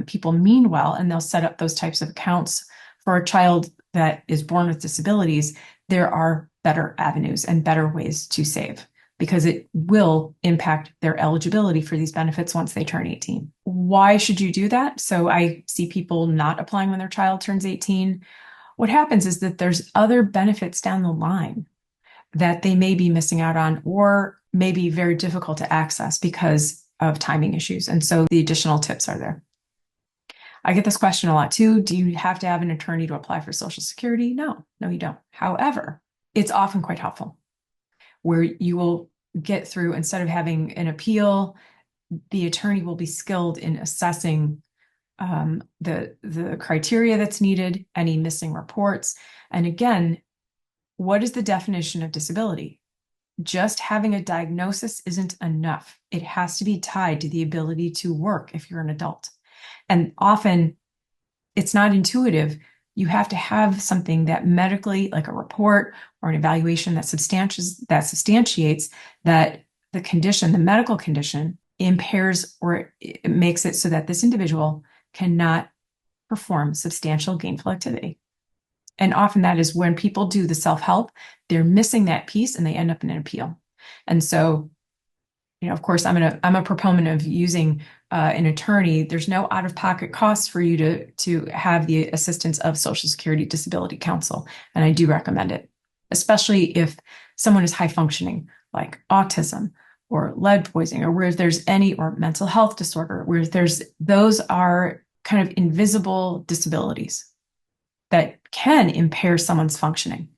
people mean well, and they'll set up those types of accounts for a child that is born with disabilities. There are better avenues and better ways to save, because it will impact their eligibility for these benefits once they turn 18. Why should you do that? So I see people not applying when their child turns 18. What happens is that there's other benefits down the line that they may be missing out on, or may be very difficult to access because of timing issues. And so the additional tips are there. I get this question a lot too. Do you have to have an attorney to apply for Social Security? No, you don't. However, it's often quite helpful, where you will get through, instead of having an appeal, the attorney will be skilled in assessing the criteria that's needed, any missing reports. And again, what is the definition of disability? Just having a diagnosis isn't enough. It has to be tied to the ability to work if you're an adult. And often it's not intuitive. You have to have something that medically, like a report or an evaluation, that substantiates that the condition, the medical condition, impairs or it makes it so that this individual cannot perform substantial gainful activity. And often that is when people do the self-help, they're missing that piece and they end up in an appeal. And so, of course, I'm a proponent of using an attorney. There's no out-of-pocket costs for you to have the assistance of Social Security Disability Counsel. And I do recommend it, especially if someone is high functioning, like autism or lead poisoning, or where there's or mental health disorder, where those are kind of invisible disabilities that can impair someone's functioning.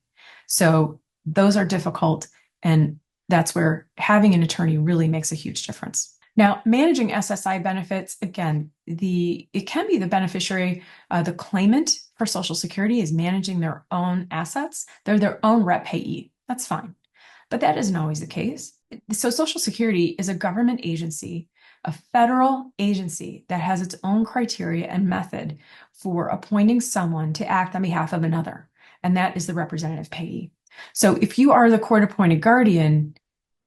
So those are difficult, and that's where having an attorney really makes a huge difference. Now, managing SSI benefits, again, it can be the beneficiary, the claimant for Social Security is managing their own assets. They're their own rep payee. That's fine. But that isn't always the case. So Social Security is a government agency, a federal agency that has its own criteria and method for appointing someone to act on behalf of another, and that is the representative payee. So if you are the court-appointed guardian,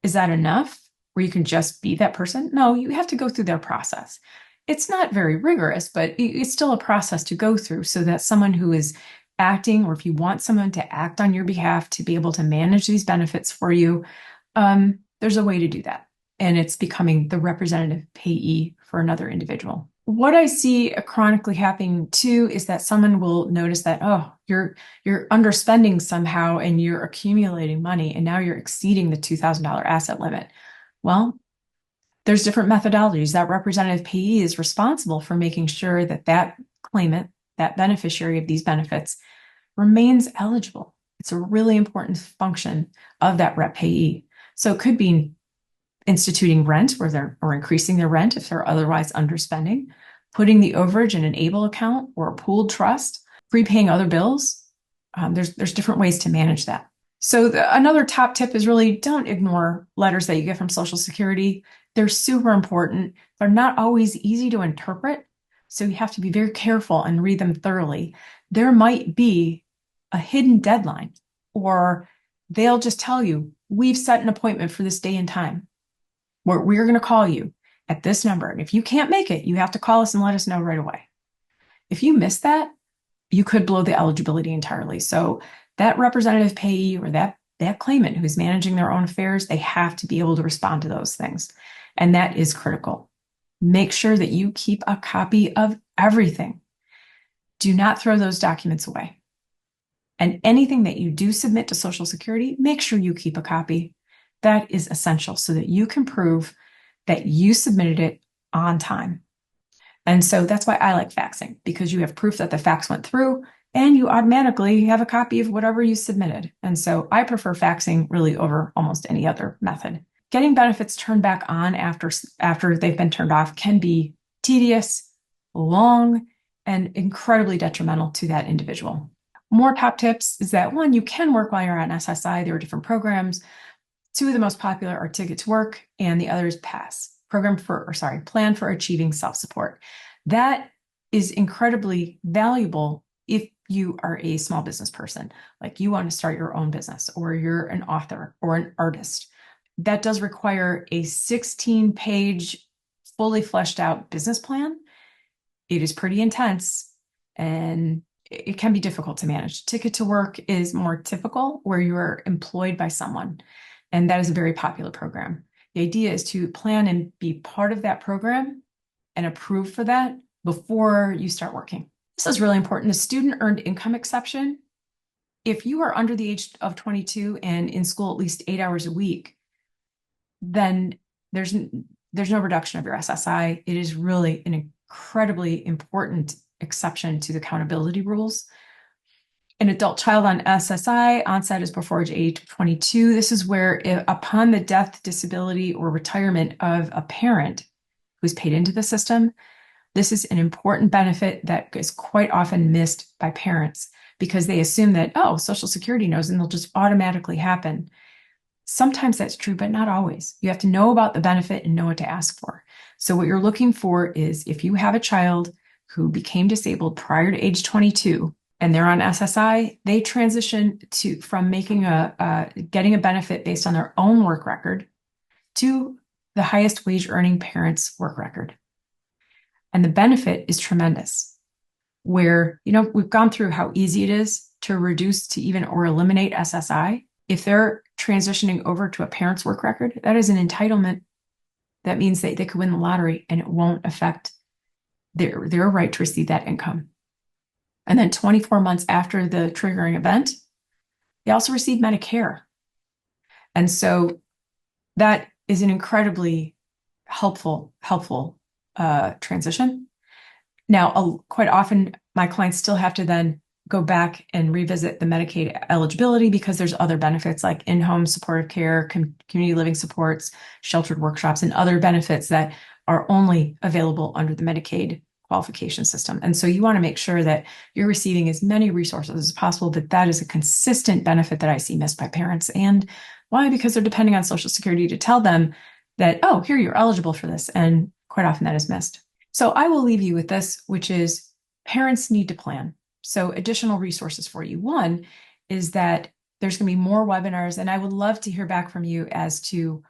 is that enough where you can just be that person? No, you have to go through their process. It's not very rigorous, but it's still a process to go through, so that someone who is acting, or if you want someone to act on your behalf to be able to manage these benefits for you, there's a way to do that. And it's becoming the representative payee for another individual. What I see chronically happening too is that someone will notice that, oh, you're underspending somehow and you're accumulating money, and now you're exceeding the $2,000 asset limit. Well, there's different methodologies. That representative payee is responsible for making sure that that claimant, that beneficiary of these benefits, remains eligible. It's a really important function of that rep payee. So it could be instituting rent or increasing their rent if they're otherwise underspending, putting the overage in an ABLE account or a pooled trust, prepaying other bills. There's different ways to manage that. So another top tip is really don't ignore letters that you get from Social Security. They're super important. They're not always easy to interpret, so you have to be very careful and read them thoroughly. There might be a hidden deadline, or they'll just tell you, we've set an appointment for this day and time where we're going to call you at this number. And if you can't make it, you have to call us and let us know right away. If you miss that, you could blow the eligibility entirely. So that representative payee or that claimant who's managing their own affairs, they have to be able to respond to those things. And that is critical. Make sure that you keep a copy of everything. Do not throw those documents away. And anything that you do submit to Social Security, make sure you keep a copy. That is essential so that you can prove that you submitted it on time. And so that's why I like faxing, because you have proof that the fax went through and you automatically have a copy of whatever you submitted. And so I prefer faxing really over almost any other method. Getting benefits turned back on after they've been turned off can be tedious, long, and incredibly detrimental to that individual. More top tips is that one, you can work while you're on SSI. There are different programs. Two of the most popular are Ticket to Work, and the other is PASS, Plan for Achieving Self-Support. That is incredibly valuable if you are a small business person, like you want to start your own business, or you're an author or an artist. That does require a 16-page, fully fleshed out business plan. It is pretty intense and it can be difficult to manage. Ticket to Work is more typical, where you are employed by someone, and that is a very popular program. The idea is to plan and be part of that program and approve for that before you start working. This is really important. The student earned income exception, if you are under the age of 22 and in school at least 8 hours a week, then there's no reduction of your SSI. It is really an incredibly important exception to the accountability rules. An adult child on SSI, onset is before age 22. This is where, upon the death, disability, or retirement of a parent who's paid into the system, this is an important benefit that is quite often missed by parents because they assume that, oh, Social Security knows and they'll just automatically happen. Sometimes that's true, but not always. You have to know about the benefit and know what to ask for. So what you're looking for is, if you have a child who became disabled prior to age 22 and they're on SSI, they transition from getting a benefit based on their own work record to the highest wage earning parent's work record. And the benefit is tremendous, where, we've gone through how easy it is to reduce to even or eliminate SSI. If they're transitioning over to a parent's work record, that is an entitlement. That means that they could win the lottery and it won't affect their right to receive that income. And then 24 months after the triggering event, they also receive Medicare. And so that is an incredibly helpful transition. Now, quite often my clients still have to then go back and revisit the Medicaid eligibility because there's other benefits like in-home supportive care, community living supports, sheltered workshops, and other benefits that are only available under the Medicaid qualification system. And so you want to make sure that you're receiving as many resources as possible, but that is a consistent benefit that I see missed by parents. And why? Because they're depending on Social Security to tell them that, oh, here, you're eligible for this. And quite often that is missed. So I will leave you with this, which is parents need to plan. So additional resources for you. One is that there's going to be more webinars, and I would love to hear back from you as to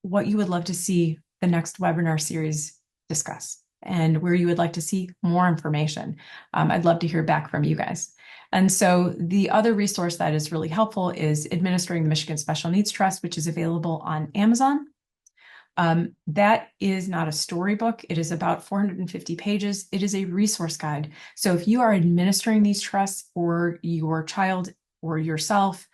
what you would love to see the next webinar series discuss and where you would like to see more information. I'd love to hear back from you guys. And so the other resource that is really helpful is Administering the Michigan Special Needs Trust, which is available on Amazon. That is not a storybook. It is about 450 pages. It is a resource guide. So if you are administering these trusts, or your child or yourself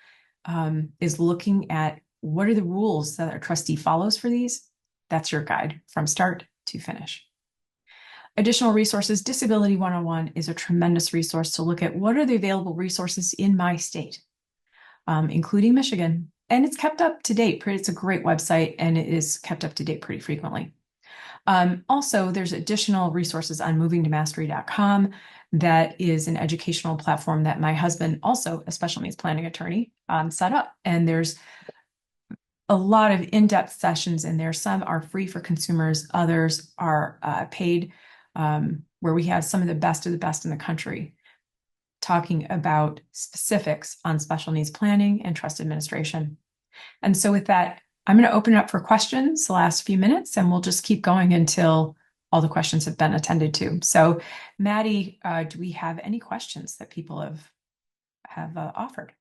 is looking at what are the rules that a trustee follows for these, that's your guide from start to finish. Additional resources, Disability 101 is a tremendous resource to look at what are the available resources in my state, including Michigan. And it's kept up to date. It's a great website, and it is kept up to date pretty frequently. Also, there's additional resources on movingtomastery.com. That is an educational platform that my husband, also a special needs planning attorney, set up. And there's a lot of in-depth sessions in there. Some are free for consumers, others are paid, where we have some of the best in the country talking about specifics on special needs planning and trust administration. And so with that, I'm going to open it up for questions the last few minutes, and we'll just keep going until all the questions have been attended to. So Maddie, do we have any questions that people have offered?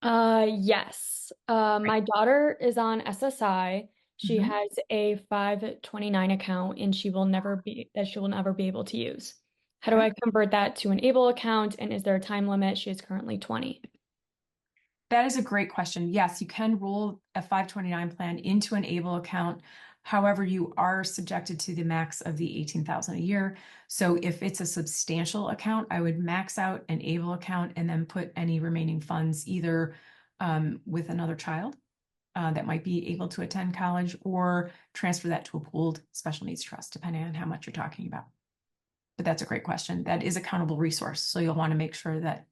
Yes. My daughter is on SSI. She Mhm. has a 529 account and she will never be able to use. How do Okay. I convert that to an ABLE account? And is there a time limit? She is currently 20. That is a great question. Yes, you can roll a 529 plan into an ABLE account. However, you are subjected to the max of the 18,000 a year. So if it's a substantial account, I would max out an ABLE account and then put any remaining funds either with another child that might be able to attend college, or transfer that to a pooled special needs trust, depending on how much you're talking about. But that's a great question. That is a countable resource. So you'll want to make sure that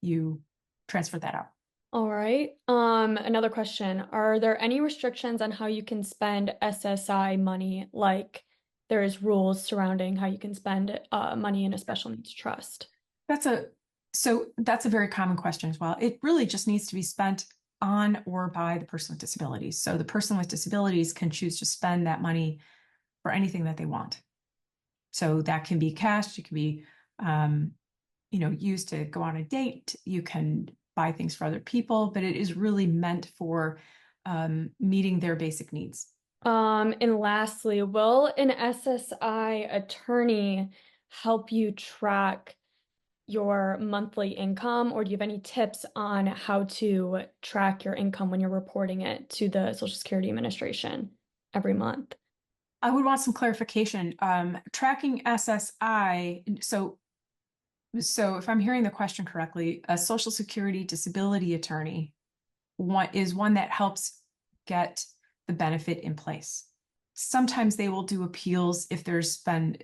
you transfer that out. All right. Another question. Are there any restrictions on how you can spend SSI money? Like there's rules surrounding how you can spend money in a special needs trust. That's a that's a very common question as well. It really just needs to be spent on or by the person with disabilities. So the person with disabilities can choose to spend that money for anything that they want. So that can be cash, it can be used to go on a date, you can buy things for other people, but it is really meant for meeting their basic needs. And lastly, will an SSI attorney help you track your monthly income, or do you have any tips on how to track your income when you're reporting it to the Social Security Administration every month? I would want some clarification. Tracking SSI, so if I'm hearing the question correctly, a Social Security disability attorney is one that helps get the benefit in place. Sometimes they will do appeals if there's been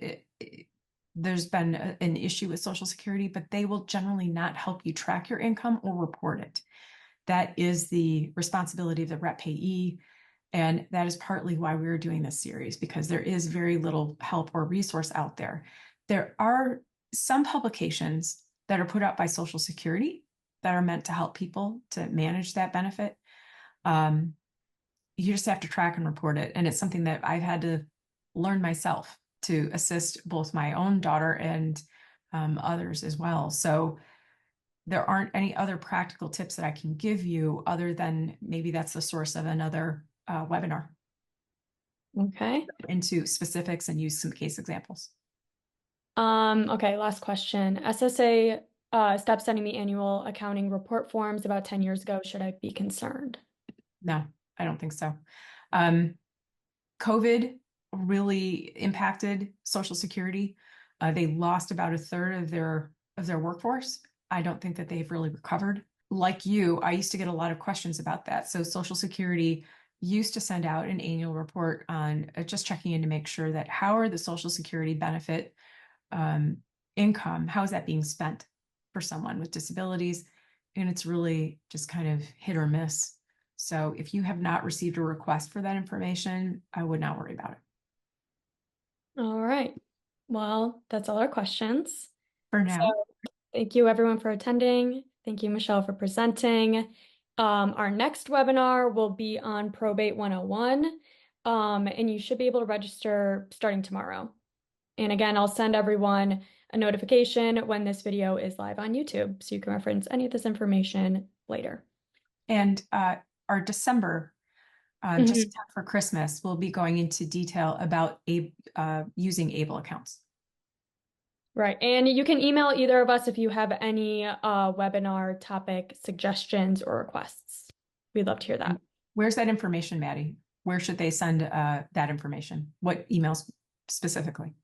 an issue with Social Security, but they will generally not help you track your income or report it. That is the responsibility of the rep payee. And that is partly why we're doing this series, because there is very little help or resource out there. There are some publications that are put out by Social Security that are meant to help people to manage that benefit. You just have to track and report it. And it's something that I've had to learn myself to assist both my own daughter and others as well. So there aren't any other practical tips that I can give you other than maybe that's the source of another webinar Okay. into specifics and use some case examples. Okay, last question. SSA stopped sending me annual accounting report forms about 10 years ago. Should I be concerned? No, I don't think so. COVID really impacted Social Security. They lost about a third of their workforce. I don't think that they've really recovered. Like you, I used to get a lot of questions about that. So Social Security used to send out an annual report on just checking in to make sure that how are the Social Security benefit income, how is that being spent for someone with disabilities? And it's really just kind of hit or miss. So if you have not received a request for that information, I would not worry about it. All right. Well, that's all our questions. For So now. thank you everyone for attending. Thank you, Michelle, for presenting. Our next webinar will be on Probate 101, and you should be able to register starting tomorrow. And again, I'll send everyone a notification when this video is live on YouTube, so you can reference any of this information later. And our December, just in Mhm. time for Christmas, we'll be going into detail about using ABLE accounts. Right. And you can email either of us if you have any webinar topic suggestions or requests. We'd love to hear that. Where's that information, Maddie? Where should they send that information? What emails specifically?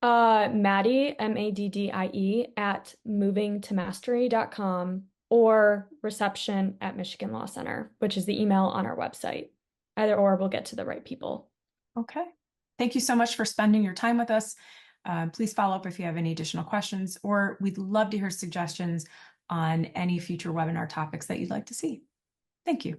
Maddie, Maddie at movingtomastery.com or reception at Michigan Law Center, which is the email on our website. Either or will get to the right people. Okay. Thank you so much for spending your time with us. Please follow up if you have any additional questions, or we'd love to hear suggestions on any future webinar topics that you'd like to see. Thank you.